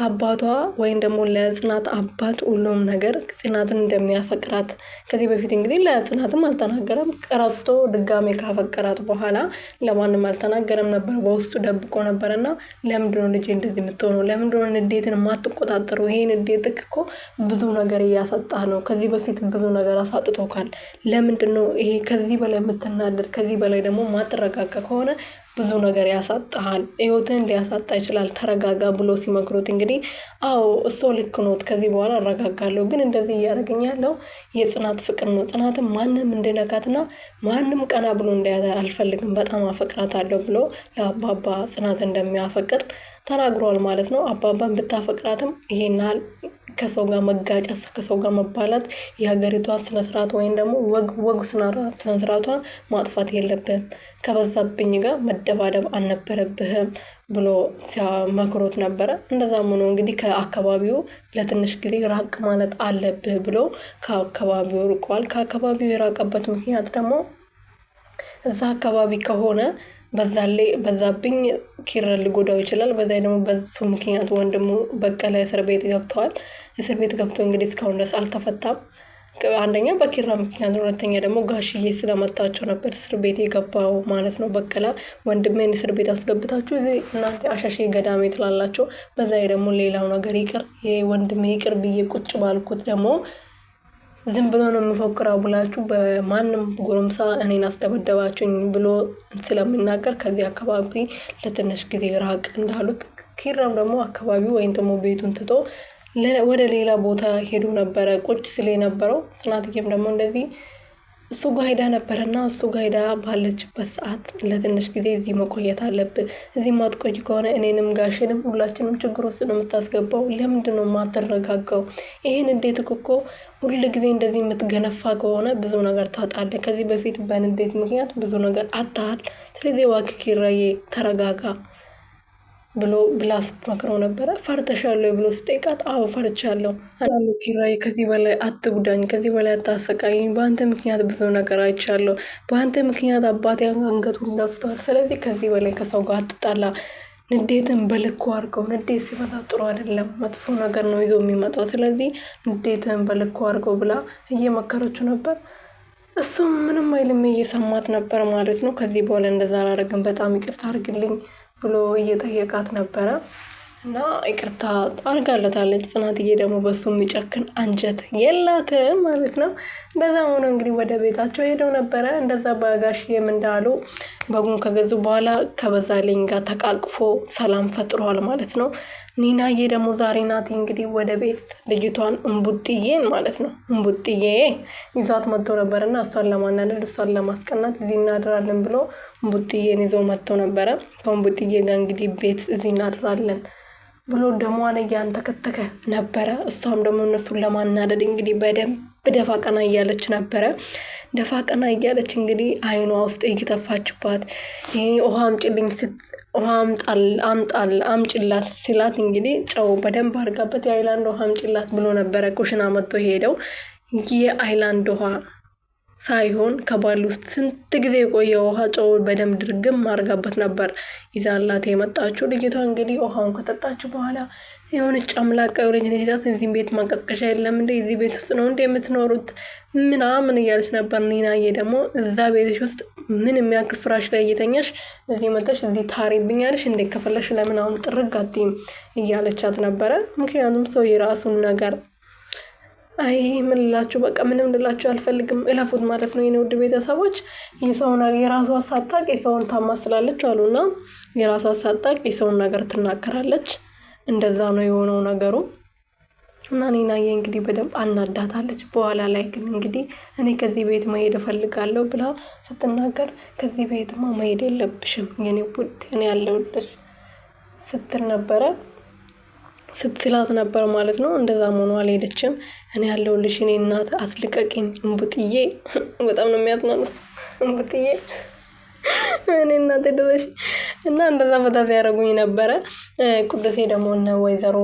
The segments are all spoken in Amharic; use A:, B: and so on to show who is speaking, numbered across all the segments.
A: አባቷ ወይም ደግሞ ለጽናት አባት ሁሉም ነገር ጽናትን እንደሚያፈቅራት ከዚህ በፊት እንግዲህ ለጽናትም አልተናገረም። ቀረፍቶ ድጋሜ ካፈቀራት በኋላ ለማንም አልተናገረም ነበር፣ በውስጡ ደብቆ ነበር። እና ለምንድነው ልጄ እንደዚህ የምትሆነው? ለምንድነው ንዴትን የማትቆጣጠረው? ይሄ ንዴትክ እኮ ብዙ ነገር እያሳጣህ ነው። ከዚህ በፊት ብዙ ነገር አሳጥቶካል። ለምንድነው ይሄ ከዚህ በላይ የምትናደድ? ከዚህ በላይ ደግሞ ማትረጋጋ ከሆነ ብዙ ነገር ያሳጣሃል፣ ህይወትን ሊያሳጣ ይችላል፣ ተረጋጋ ብሎ ሲመክሩት እንግዲህ አዎ እሱ ልክ ኖት፣ ከዚህ በኋላ እረጋጋለሁ፣ ግን እንደዚህ እያደረገኝ ያለው የጽናት ፍቅር ነው። ጽናትን ማንም እንድነካትና ማንም ቀና ብሎ እንዳያት አልፈልግም፣ በጣም አፈቅራታለሁ ብሎ ለአባባ ጽናት እንደሚያፈቅር ተናግሯል ማለት ነው። አባባን ብታፈቅራትም ይሄን ያህል ከሰው ጋር መጋጨት፣ ከሰው ጋር መባላት፣ የሀገሪቷን ስነስርዓት ወይም ደግሞ ወግ ስነስርዓቷን ማጥፋት የለብህም፣ ከበዛብኝ ጋር መደባደብ አልነበረብህም ብሎ ሲያመክሮት ነበረ። እንደዛም ሆኖ እንግዲህ ከአካባቢው ለትንሽ ጊዜ ራቅ ማለት አለብህ ብሎ ከአካባቢው ርቋል። ከአካባቢው የራቀበት ምክንያት ደግሞ እዛ አካባቢ ከሆነ በዛብኝ ኪራን ሊጎዳው ይችላል። በዛ ደግሞ በሱ ምክንያት ወንድሙ በቀለ እስር ቤት ገብተዋል። እስር ቤት ገብቶ እንግዲህ እስካሁን ድረስ አልተፈታም። አንደኛ በኪራ ምክንያት፣ ሁለተኛ ደግሞ ጋሽዬ ስለመታቸው ነበር እስር ቤት የገባው ማለት ነው። በቀለ ወንድሜን እስር ቤት አስገብታችሁ እዚህ እናንተ አሻሼ ገዳሜ ትላላችሁ። በዛ ደግሞ ሌላው ነገር ይቅር፣ ወንድሜ ይቅር ብዬ ቁጭ ባልኩት ደግሞ ዝም ብሎ ነው የምፎክረው ብላችሁ በማንም ጎረምሳ እኔን አስደበደባችሁኝ ብሎ ስለሚናገር ከዚህ አካባቢ ለትንሽ ጊዜ ራቅ እንዳሉት፣ ኪራም ደግሞ አካባቢው ወይም ደግሞ ቤቱን ትቶ ወደ ሌላ ቦታ ሄዶ ነበረ ቁጭ ስለ ነበረው። ጽናትዬም ደግሞ እንደዚህ እሱ ጋር ሄዳ ነበረና እሱ ጋር ሄዳ ባለችበት ሰዓት ለትንሽ ጊዜ እዚህ መቆየት አለብህ፣ እዚህ ማትቆይ ከሆነ እኔንም ጋሽንም ሁላችንም ችግር ውስጥ ነው የምታስገባው። ለምንድን ነው የማትረጋጋው? ይሄን እንዴት እኮ ሁሉ ጊዜ እንደዚህ የምትገነፋ ከሆነ ብዙ ነገር ታጣለህ። ከዚህ በፊት በንዴት ምክንያት ብዙ ነገር አጣሃል። ስለዚህ እባክህ ኪራዬ ተረጋጋ ብሎ ብላ ስትመክረው ነበረ። ፈርተሻለሁ ብሎ ስጠይቃት አዎ ፈርቻለሁ አላሉ። ኪራዬ ከዚህ በላይ አትጉዳኝ፣ ከዚህ በላይ አታሰቃይኝ፣ በአንተ ምክንያት ብዙ ነገር አይቻለሁ፣ በአንተ ምክንያት አባቴ አንገቱን ደፍቷል። ስለዚህ ከዚህ በላይ ከሰው ጋር አትጣላ፣ ንዴትን በልኩ አድርገው። ንዴት ሲመጣ ጥሩ አይደለም፣ መጥፎ ነገር ነው ይዞ የሚመጣው። ስለዚህ ንዴትን በልኩ አድርገው ብላ እየመከረችው ነበር። እሱም ምንም አይልም፣ እየሰማት ነበር ማለት ነው። ከዚህ በኋላ እንደዛ አላደርግም፣ በጣም ይቅርታ አድርግልኝ ብሎ እየጠየቃት ነበረ እና ይቅርታ አድርጋለታለች። ጽናትዬ ደግሞ በሱ የሚጨክን አንጀት የላትም ማለት ነው። በዛ ሆኖ እንግዲህ ወደ ቤታቸው ሄደው ነበረ። እንደዛ በጋሽዬም እንዳሉ በጉን ከገዙ በኋላ ከበዛልኝ ጋር ተቃቅፎ ሰላም ፈጥሯል ማለት ነው። ኒናዬ ደግሞ ዛሬ ናት እንግዲህ ወደ ቤት ልጅቷን እንቡጥዬን ማለት ነው እንቡጥዬ ይዛት መጥቶ ነበርና እሷን ለማናደድ እሷን ለማስቀናት እዚህ እናድራለን ብሎ እንቡጥዬን ይዞ መጥቶ ነበረ። ከእንቡጥዬ ጋር እንግዲህ ቤት እዚህ እናድራለን ብሎ ደሟን እያንተከተከ ነበረ። እሷም ደግሞ እነሱን ለማናደድ እንግዲህ በደንብ ደፋ ቀና እያለች ነበረ። ደፋ ቀና እያለች እንግዲህ አይኗ ውስጥ እየተፋችባት ውሃ አምጪልኝ ውሃ አምጪላት ሲላት እንግዲህ ጨው በደንብ አድርጋበት የአይላንድ ውሃ አምጪላት ብሎ ነበረ ኩሽና መጥቶ ሄደው የአይላንድ ውሃ ሳይሆን ከባል ውስጥ ስንት ጊዜ የቆየ ውሃ ጨው በደንብ ድርግም አድርጋበት ነበር ይዛላት የመጣችው። ልጅቷ እንግዲህ ውሃውን ከጠጣችው በኋላ የሆነች ጨምላቃ የሆነች ልጅታት እዚህም ቤት ማቀዝቀዣ የለም እንደ እዚህ ቤት ውስጥ ነው እንደ የምትኖሩት ምናምን እያለች ነበር። ኒናዬ ደግሞ እዛ ቤትሽ ውስጥ ምን የሚያክል ፍራሽ ላይ እየተኛሽ እዚህ መጥተሽ እዚህ ታሪብኛለሽ እንደ ከፈለሽ ለምን አሁን ጥርግ አትይም እያለቻት ነበረ። ምክንያቱም ሰው የራሱን ነገር አይ ምን ልላችሁ በቃ ምንም ልላችሁ አልፈልግም፣ እለፉት ማለት ነው። የኔ ውድ ቤተሰቦች የሰውን የራሷ ሳታቅ የሰውን ታማስላለች አሉና የራሷ ሳታቅ የሰውን ነገር ትናገራለች። እንደዛ ነው የሆነው ነገሩ እና ኒናዬ እንግዲህ በደንብ አናዳታለች። በኋላ ላይ ግን እንግዲህ እኔ ከዚህ ቤት መሄድ እፈልጋለሁ ብላ ስትናገር ከዚህ ቤትማ መሄድ የለብሽም የኔ ውድ እኔ ያለሁልሽ ስትል ነበረ ስትላት ነበር ማለት ነው። እንደዛም ሆኖ አልሄደችም። እኔ ያለሁልሽ እኔ እናት አትልቀቂኝ እንቡጥዬ በጣም ነው የሚያዝናኑት። እንቡጥዬ እኔ እናቴ ድረሽ እና እንደዛ ፈታ ሲያደርጉኝ ነበረ። ቅዱሴ ደግሞ እነ ወይዘሮ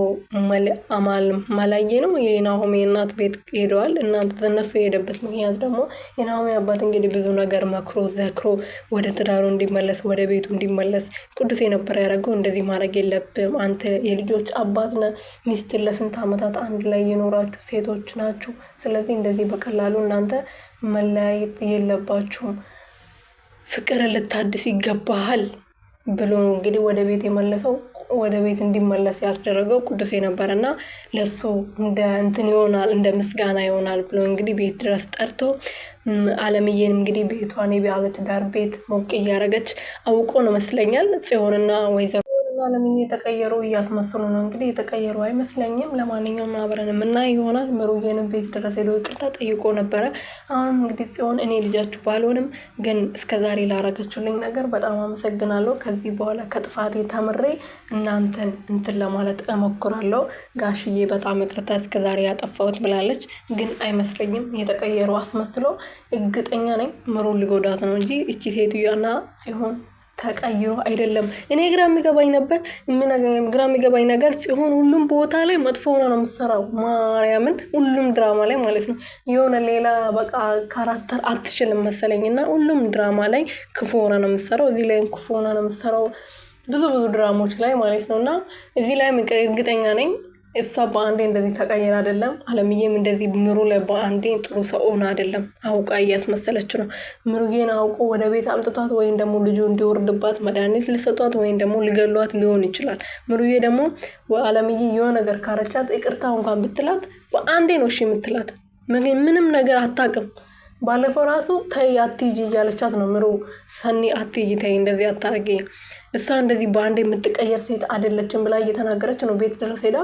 A: አማል ማላዬ ነው የናሆሜ እናት ቤት ሄደዋል። እናንተ እነሱ የሄደበት ምክንያት ደግሞ የናሆሜ አባት እንግዲህ ብዙ ነገር መክሮ ዘክሮ ወደ ትዳሩ እንዲመለስ ወደ ቤቱ እንዲመለስ ቅዱሴ ነበር ያደረገው። እንደዚህ ማድረግ የለብም አንተ የልጆች አባት ነህ፣ ሚስትን ለስንት ዓመታት አንድ ላይ የኖራችሁ ሴቶች ናችሁ። ስለዚህ እንደዚህ በቀላሉ እናንተ መለያየት የለባችሁም፣ ፍቅር ልታድስ ይገባሃል ብሎ እንግዲህ ወደ ቤት የመለሰው ወደ ቤት እንዲመለስ ያስደረገው ቅዱሴ ነበር እና ለሱ እንደ እንትን ይሆናል እንደ ምስጋና ይሆናል ብሎ እንግዲህ ቤት ድረስ ጠርቶ አለምዬን እንግዲህ ቤቷን የባለ ትዳር ቤት ሞቅ እያደረገች አውቆ ነው መስለኛል ጽዮንና ወይዘሮ አለምዬ የተቀየሩ እያስመስሉ ነው። እንግዲህ የተቀየሩ አይመስለኝም። ለማንኛውም አብረን የምናይ ይሆናል። ምሩዬንም ቤት ድረስ ሄዶ ይቅርታ ጠይቆ ነበረ። አሁንም እንግዲህ ጽዮን እኔ ልጃችሁ ባልሆንም ግን እስከዛሬ ላረገችልኝ ነገር በጣም አመሰግናለሁ። ከዚህ በኋላ ከጥፋቴ ተምሬ እናንተን እንትን ለማለት እሞክራለሁ። ጋሽዬ በጣም ይቅርታ እስከዛሬ ያጠፋሁት ብላለች። ግን አይመስለኝም የተቀየሩ አስመስሎ እርግጠኛ ነኝ ምሩ ሊጎዳት ነው እንጂ እቺ ሴትዮና ጽዮን ተቀይሮ አይደለም። እኔ ግራ የሚገባኝ ነገር ሲሆን ሁሉም ቦታ ላይ መጥፎ ሆና ነው የምትሰራው። ማርያምን ሁሉም ድራማ ላይ ማለት ነው የሆነ ሌላ በቃ ካራክተር አትችልም መሰለኝ እና ሁሉም ድራማ ላይ ክፉ ሆና ነው የምትሰራው። እዚህ ላይም ክፉ ሆና ነው የምትሰራው ብዙ ድራማዎች ላይ ማለት ነው። እና እዚህ ላይ እርግጠኛ ነኝ እሷ በአንዴ እንደዚህ ተቀይር አይደለም። አለምዬም እንደዚህ ምሩ ላይ በአንዴ ጥሩ ሰው ሆና አይደለም፣ አውቃ እያስመሰለች ነው። ምሩዬን አውቆ ወደ ቤት አምጥቷት ወይም ደግሞ ልጁ እንዲወርድባት መድኃኒት ሊሰጧት ወይም ደግሞ ሊገሏት ሊሆን ይችላል። ምሩዬ ደግሞ አለምዬ የሆነ ነገር ካረቻት ይቅርታ እንኳን ብትላት በአንዴ ነው እሺ የምትላት። ምንም ነገር አታውቅም። ባለፈው ራሱ ተይ አትሂጂ እያለቻት ነው ምሩ። ሰኒ አትሂጂ ተይ እንደዚህ አታርጊ፣ እሷ እንደዚህ በአንዴ የምትቀየር ሴት አይደለችም ብላ እየተናገረች ነው። ቤት ድረስ ሄዳ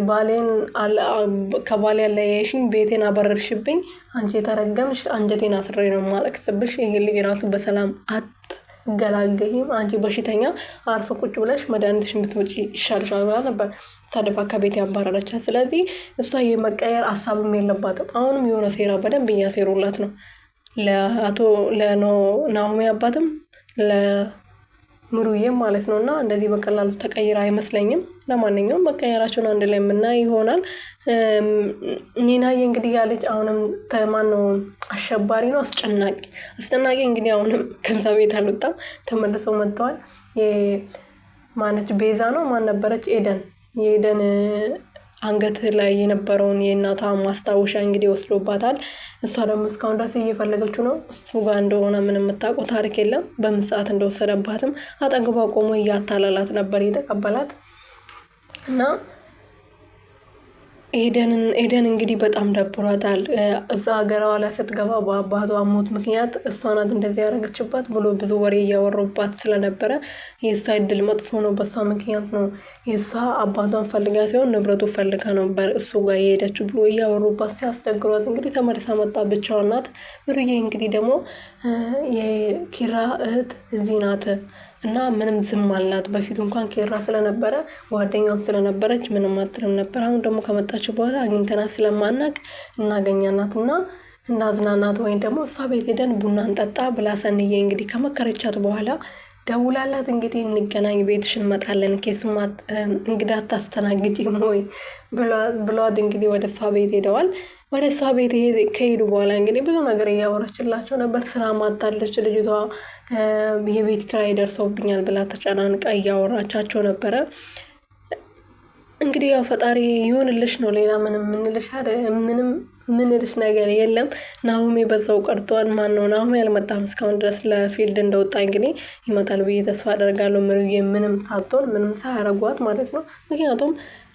A: ባሌን ከባሌ ያለየሽኝ፣ ቤቴን አበረርሽብኝ፣ አንቺ የተረገምሽ፣ አንጀቴን አስሬ ነው ማለቅስብሽ፣ ይሄ ልጅ ራሱ በሰላም አትገላገይም፣ አንቺ በሽተኛ አርፈ ቁጭ ብለሽ መድኃኒትሽን ብትወጪ ይሻልሻል ብላ ነበር ሳደፋ ከቤት ያባረረቻት። ስለዚህ እሷ የመቀየር ሀሳብም የለባትም። አሁንም የሆነ ሴራ በደንብ እያሴሩላት ነው ለአቶ ለናሆሜ አባትም ምሩዬም ማለት ነው። እና እንደዚህ በቀላሉ ተቀይራ አይመስለኝም። ለማንኛውም መቀየራቸውን አንድ ላይ የምናይ ይሆናል። ኒናዬ እንግዲህ ያለች አሁንም ማነው አሸባሪ ነው አስጨናቂ እንግዲህ አሁንም ከዛ ቤት አልወጣም፣ ተመልሰው መጥተዋል። ማነች ቤዛ ነው ማን ነበረች የኤደን አንገት ላይ የነበረውን የእናቷ ማስታወሻ እንግዲህ ወስዶባታል። እሷ ደግሞ እስካሁን ድረስ እየፈለገችው ነው። እሱ ጋር እንደሆነ ምንም የምታውቀው ታሪክ የለም። በምን ሰዓት እንደወሰደባትም አጠገቧ ቆሞ እያታላላት ነበር የተቀበላት እና ኤደን እንግዲህ በጣም ደብሯታል። እዛ ሀገሯ ላይ ስትገባ በአባቷ ሞት ምክንያት እሷ ናት እንደዚህ ያደረገችባት ብሎ ብዙ ወሬ እያወሩባት ስለነበረ የእሷ እድል መጥፎ ነው፣ በሷ ምክንያት ነው፣ የእሷ አባቷን ፈልጋ ሲሆን ንብረቱ ፈልጋ ነበር እሱ ጋር የሄደችው ብሎ እያወሩባት ሲያስቸግሯት እንግዲህ ተመልሳ መጣ። ብቻዋን ናት። ምሩዬ እንግዲህ ደግሞ የኪራ እህት እዚህ ናት እና ምንም ዝም አልናት። በፊቱ እንኳን ኪራ ስለነበረ ጓደኛም ስለነበረች ምንም አትልም ነበር። አሁን ደግሞ ከመጣች በኋላ አግኝተናት ስለማናቅ እናገኛናት እና እናዝናናት ወይም ደግሞ እሷ ቤት ሄደን ቡና እንጠጣ ብላ ሰንዬ እንግዲህ ከመከረቻት በኋላ ደውላላት እንግዲህ እንገናኝ፣ ቤትሽ እንመጣለን፣ ኬሱም እንግዳ አታስተናግጂም ወይ ብሏት እንግዲህ ወደ እሷ ቤት ሄደዋል። ወደ እሷ ቤት ከሄዱ በኋላ እንግዲህ ብዙ ነገር እያወራችላቸው ነበር። ስራ ማታለች ልጅቷ፣ የቤት ኪራይ ደርሶብኛል ብላ ተጨናንቃ እያወራቻቸው ነበረ። እንግዲህ ያው ፈጣሪ ይሁንልሽ ነው፣ ሌላ ምንም ምንልሽ ነገር የለም። ናሆሜ በዛው ቀርቷል። ማን ነው ናሆሜ አልመጣም እስካሁን ድረስ ለፊልድ እንደወጣ እንግዲህ ይመጣል ብዬ ተስፋ አደርጋለሁ። ምሩዬ ምንም ሳትሆን ምንም ሳያረጓት ማለት ነው። ምክንያቱም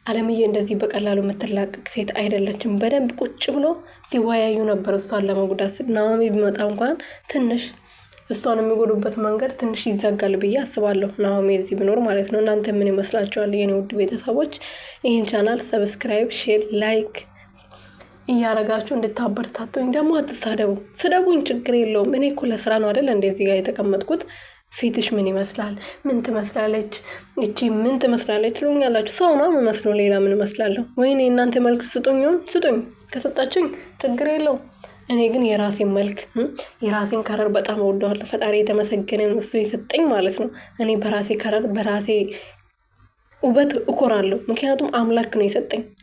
A: አለምዬ እንደዚህ በቀላሉ የምትላቀቅ ሴት አይደለችም። በደንብ ቁጭ ብሎ ሲወያዩ ነበር እሷን ለመጉዳት። ናሆሜ ቢመጣ እንኳን ትንሽ እሷን የሚጎዱበት መንገድ ትንሽ ይዘጋል ብዬ አስባለሁ፣ ናሆሜ እዚህ ቢኖር ማለት ነው። እናንተ ምን ይመስላችኋል የኔ ውድ ቤተሰቦች? ይህን ቻናል ሰብስክራይብ፣ ሼር፣ ላይክ እያረጋችሁ እንድታበረታቱኝ። ደግሞ አትሳደቡ፣ ስደቡኝ፣ ችግር የለውም። እኔ እኮ ለስራ ነው አይደል እንደዚህ ጋር የተቀመጥኩት። ፊትሽ ምን ይመስላል? ምን ትመስላለች? እቺ ምን ትመስላለች ትሉኛላችሁ። ሰው ነው የምመስለው፣ ሌላ ምን እመስላለሁ? ወይኔ እናንተ መልክ ስጡኝ ከሰጣችሁኝ ችግር የለውም። እኔ ግን የራሴን መልክ የራሴን ከለር በጣም እወደዋለሁ። ፈጣሪ የተመሰገነ ይሁን እሱ የሰጠኝ ማለት ነው። እኔ በራሴ ከለር በራሴ ውበት እኮራለሁ። ምክንያቱም አምላክ ነው የሰጠኝ።